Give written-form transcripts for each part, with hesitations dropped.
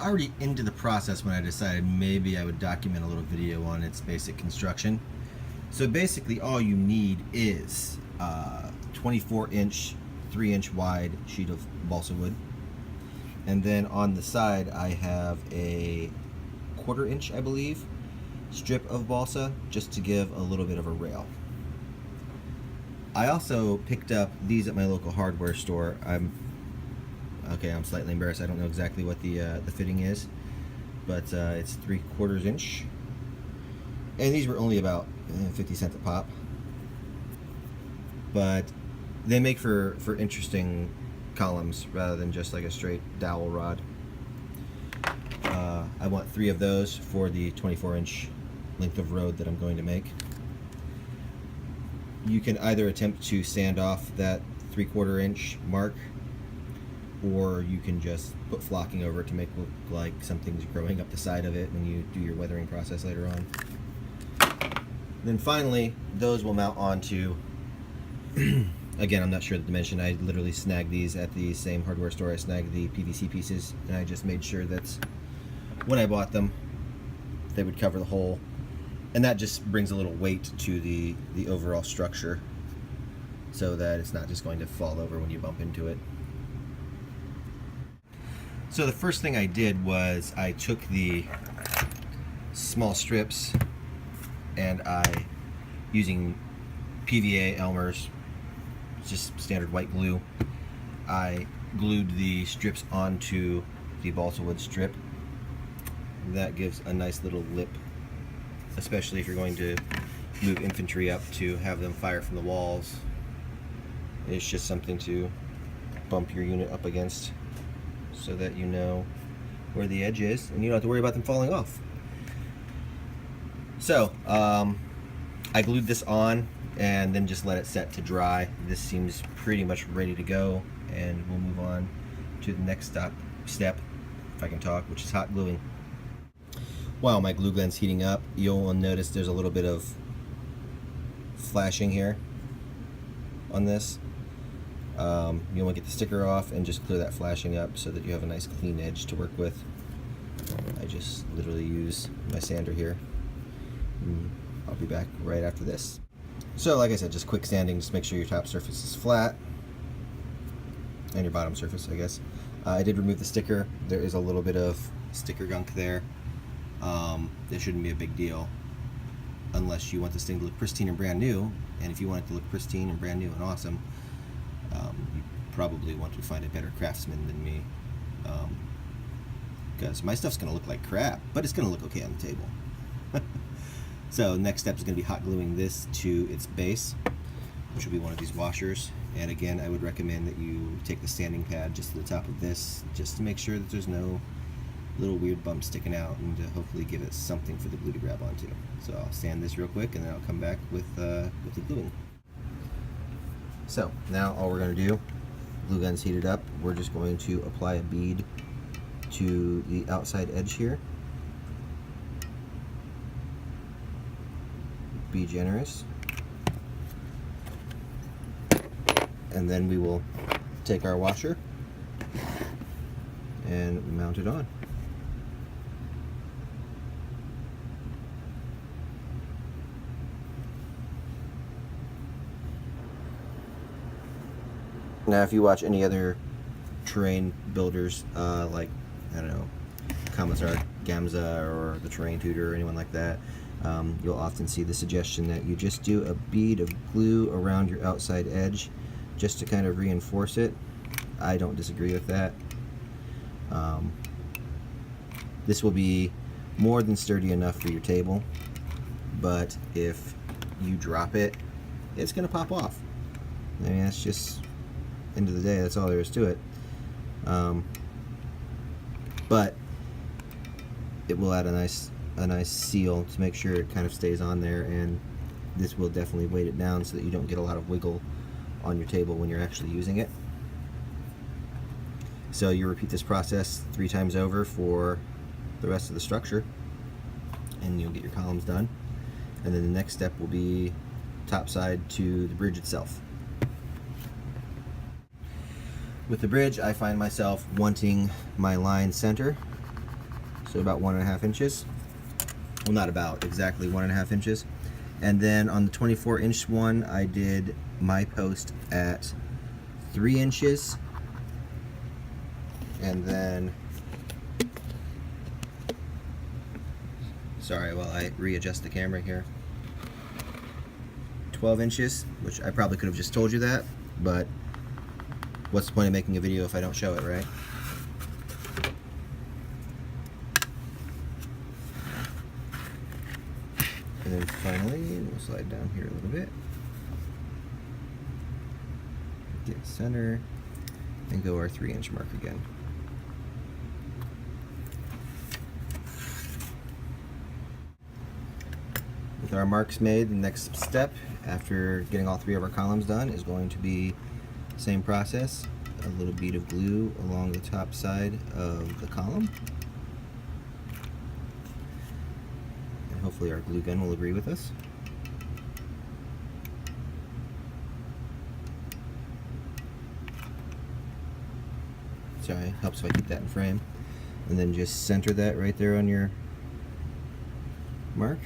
already into the process when I decided maybe I would document a little video on its basic construction. So basically all you need is 24-inch, 3-inch wide sheet of balsa wood. And then on the side I have a 1/4 inch, I believe, strip of balsa just to give a little bit of a rail. I also picked up these at my local hardware store. I'm slightly embarrassed. I don't know exactly what the fitting is, but it's 3/4 inch, and these were only about 50 cents a pop. But they make for interesting columns rather than just like a straight dowel rod. I want 3 of those for the 24-inch length of road that I'm going to make. You can either attempt to sand off that 3/4 inch mark, or you can just put flocking over it to make it look like something's growing up the side of it when you do your weathering process later on. Then finally, those will mount onto, again, I'm not sure the dimension. I literally snagged these at the same hardware store I snagged the PVC pieces, and I just made sure that when I bought them, they would cover the hole. And that just brings a little weight to the overall structure so that it's not just going to fall over when you bump into it. So the first thing I did was I took the small strips and I, using PVA Elmer's, just standard white glue, I glued the strips onto the balsa wood strip. That gives a nice little lip, especially if you're going to move infantry up to have them fire from the walls. It's just something to bump your unit up against so that you know where the edge is and you don't have to worry about them falling off. So I glued this on and then just let it set to dry. This seems pretty much ready to go, and we'll move on to the next step, if I can talk, which is hot gluing. While my glue gun's heating up, you'll notice there's a little bit of flashing here on this. You want to get the sticker off and just clear that flashing up so that you have a nice clean edge to work with. I just literally use my sander here. I'll be back right after this. So like I said, just quick sanding, just make sure your top surface is flat, and your bottom surface, I guess. I did remove the sticker. There is a little bit of sticker gunk there. It shouldn't be a big deal unless you want this thing to look pristine and brand new, and if you want it to look pristine and brand new and awesome, you probably want to find a better craftsman than me, because my stuff's going to look like crap, but it's going to look okay on the table. So next step is going to be hot gluing this to its base, which will be one of these washers. And again, I would recommend that you take the sanding pad just to the top of this, just to make sure that there's no little weird bumps sticking out, and to hopefully give it something for the glue to grab onto. So I'll sand this real quick and then I'll come back with the gluing. So now all we're going to do, glue gun's heated up, we're just going to apply a bead to the outside edge here. Be generous. And then we will take our washer and mount it on. Now if you watch any other terrain builders, like, I don't know, Commissar Gamza or the Terrain Tutor or anyone like that, you'll often see the suggestion that you just do a bead of glue around your outside edge just to kind of reinforce it. I don't disagree with that. This will be more than sturdy enough for your table, but if you drop it, it's going to pop off. I mean, that's just, end of the day, that's all there is to it. But it will add a nice seal to make sure it kind of stays on there, and this will definitely weight it down so that you don't get a lot of wiggle on your table when you're actually using it. So you repeat this process 3 times over for the rest of the structure, and you'll get your columns done. And then the next step will be topside to the bridge itself. With the bridge, I find myself wanting my line center, so about 1.5 inches. Well, not about, exactly 1.5 inches. And then on the 24-inch one, I did my post at 3 inches. And then, sorry, while I readjust the camera here, 12 inches, which I probably could have just told you that, but what's the point of making a video if I don't show it, right? And then finally, we'll slide down here a little bit, get center, and go our 3-inch mark again. With our marks made, the next step after getting all 3 of our columns done is going to be the same process. A little bead of glue along the top side of the column. And hopefully our glue gun will agree with us. Sorry, helps if I keep that in frame. And then just center that right there on your mark.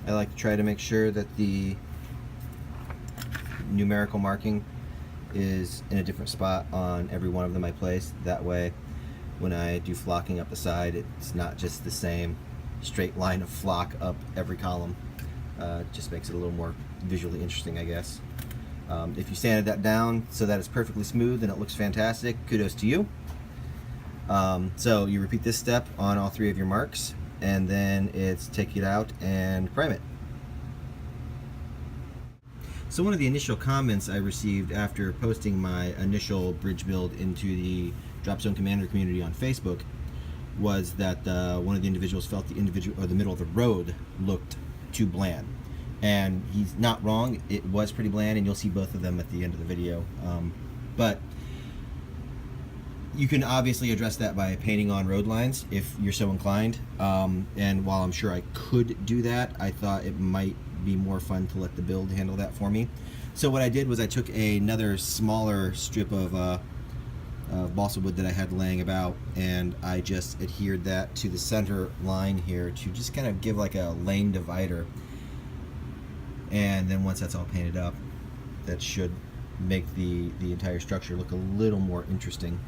I like to try to make sure that the numerical marking is in a different spot on every one of them I place. That way, when I do flocking up the side, it's not just the same straight line of flock up every column. It just makes it a little more visually interesting, I guess. If you sanded that down so that it's perfectly smooth and it looks fantastic, kudos to you. So you repeat this step on all 3 of your marks, and then it's take it out and prime it. So one of the initial comments I received after posting my initial bridge build into the Dropzone Commander community on Facebook was that one of the individuals felt the middle of the road looked too bland. And he's not wrong, it was pretty bland, and you'll see both of them at the end of the video. But you can obviously address that by painting on road lines if you're so inclined. And while I'm sure I could do that, I thought it might be more fun to let the build handle that for me. So what I did was I took another smaller strip of balsa wood that I had laying about, and I just adhered that to the center line here to just kind of give like a lane divider. And then once that's all painted up, that should make the entire structure look a little more interesting.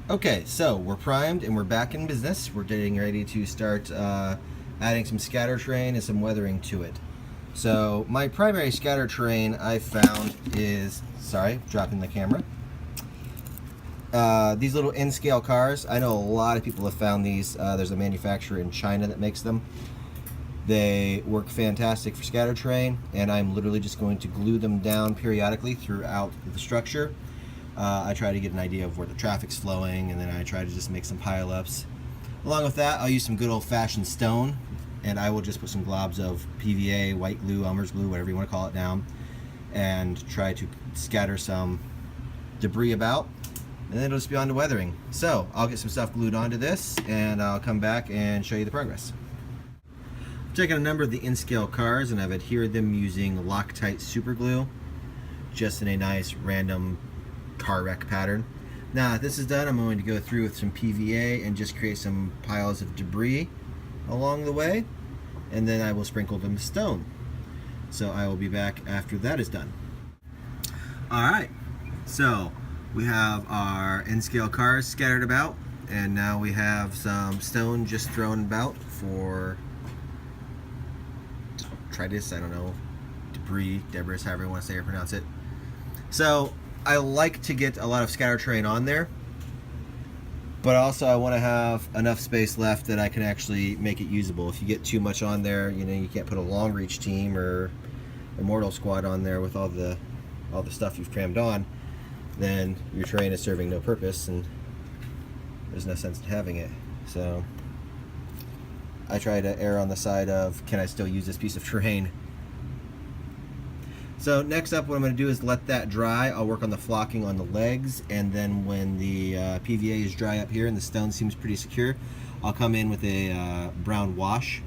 Okay, so we're primed and we're back in business. We're getting ready to start adding some scatter terrain and some weathering to it. So my primary scatter terrain I found is, sorry, dropping the camera. These little N-scale cars. I know a lot of people have found these. There's a manufacturer in China that makes them. They work fantastic for scatter terrain, and I'm literally just going to glue them down periodically throughout the structure. I try to get an idea of where the traffic's flowing, and then I try to just make some pile-ups. Along with that, I'll use some good old-fashioned stone, and I will just put some globs of PVA, white glue, Elmer's glue, whatever you want to call it, down, and try to scatter some debris about, and then it'll just be on to weathering. So I'll get some stuff glued onto this, and I'll come back and show you the progress. I've taken a number of the N-scale cars, and I've adhered them using Loctite super glue, just in a nice random car wreck pattern. Now that this is done, I'm going to go through with some PVA and just create some piles of debris along the way, and then I will sprinkle them with stone. So I will be back after that is done. Alright, so we have our N-scale cars scattered about, and now we have some stone just thrown about for detritus, I don't know, debris, however you want to say or pronounce it. So I like to get a lot of scatter terrain on there, but also I want to have enough space left that I can actually make it usable. If you get too much on there, you know, you can't put a long reach team or Immortal Squad on there with all the stuff you've crammed on, then your terrain is serving no purpose and there's no sense in having it. So I try to err on the side of, can I still use this piece of terrain? So next up, what I'm going to do is let that dry. I'll work on the flocking on the legs, and then when the PVA is dry up here and the stone seems pretty secure, I'll come in with a brown wash,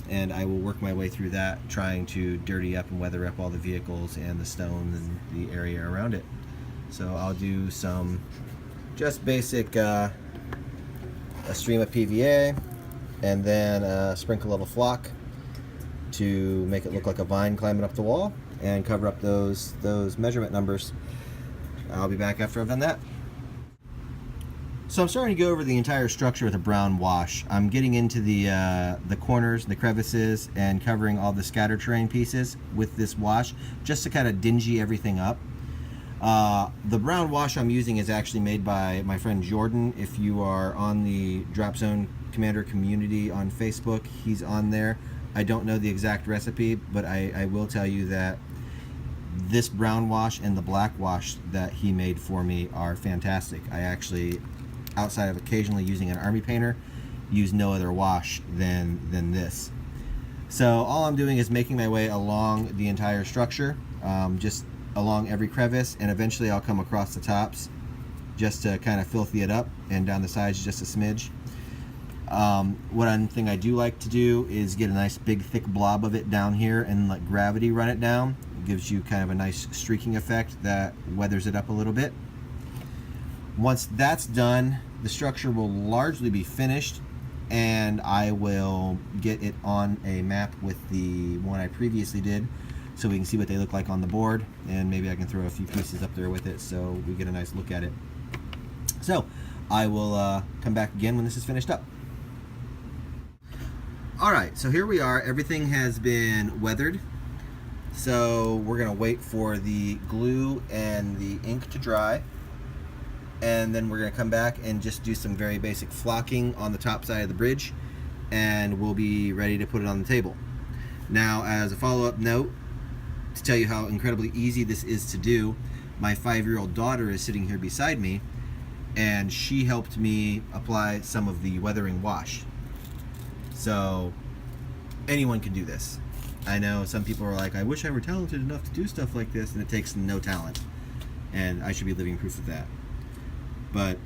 and I will work my way through that, trying to dirty up and weather up all the vehicles and the stone and the area around it. So I'll do some just basic a stream of PVA, and then a sprinkle of a flock to make it look like a vine climbing up the wall, and cover up those measurement numbers. I'll be back after I've done that. So I'm starting to go over the entire structure with a brown wash. I'm getting into the corners, the crevices, and covering all the scatter terrain pieces with this wash, just to kind of dingy everything up. The brown wash I'm using is actually made by my friend Jordan. If you are on the Dropzone Commander community on Facebook, he's on there. I don't know the exact recipe, but I will tell you that this brown wash and the black wash that he made for me are fantastic. I actually, outside of occasionally using an army painter, use no other wash than this. So all I'm doing is making my way along the entire structure, just along every crevice, and eventually I'll come across the tops just to kind of filthy it up, and down the sides just a smidge. One thing I do like to do is get a nice big thick blob of it down here and let gravity run it down. It gives you kind of a nice streaking effect that weathers it up a little bit. Once that's done, the structure will largely be finished, and I will get it on a map with the one I previously did, so we can see what they look like on the board, and maybe I can throw a few pieces up there with it so we get a nice look at it. So I will come back again when this is finished up. Alright, so here we are. Everything has been weathered. So we're going to wait for the glue and the ink to dry. And then we're going to come back and just do some very basic flocking on the top side of the bridge. And we'll be ready to put it on the table. Now, as a follow-up note, to tell you how incredibly easy this is to do, my 5-year-old daughter is sitting here beside me, and she helped me apply some of the weathering wash. So anyone can do this. I know some people are like, I wish I were talented enough to do stuff like this, and it takes no talent. And I should be living proof of that. But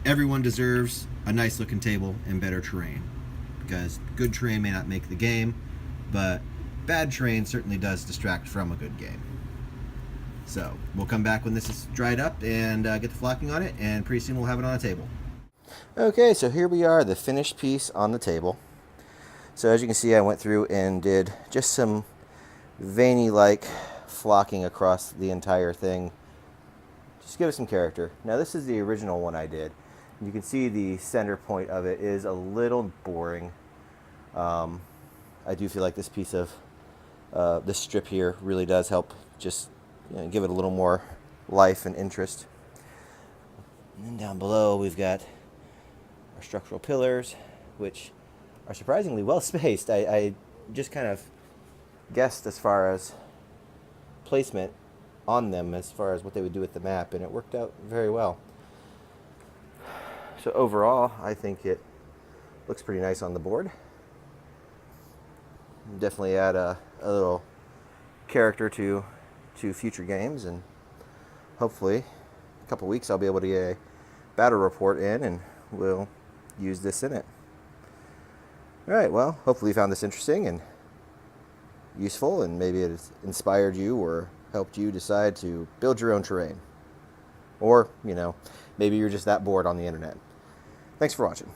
everyone deserves a nice looking table and better terrain. Because good terrain may not make the game, but bad terrain certainly does distract from a good game. So we'll come back when this is dried up and get the flocking on it, and pretty soon we'll have it on a table. Okay, so here we are, the finished piece on the table. So as you can see, I went through and did just some veiny-like flocking across the entire thing. Just give it some character. Now this is the original one I did. You can see the center point of it is a little boring. I do feel like this piece of this strip here really does help just give it a little more life and interest. And then down below we've got our structural pillars, which are surprisingly well spaced. I just kind of guessed as far as placement on them, as far as what they would do with the map, and it worked out very well. So overall, I think it looks pretty nice on the board. Definitely add a little character to future games, and hopefully a couple weeks I'll be able to get a battle report in, and we'll use this in it. Alright, well, hopefully you found this interesting and useful, and maybe it has inspired you or helped you decide to build your own terrain. Or, maybe you're just that bored on the internet. Thanks for watching.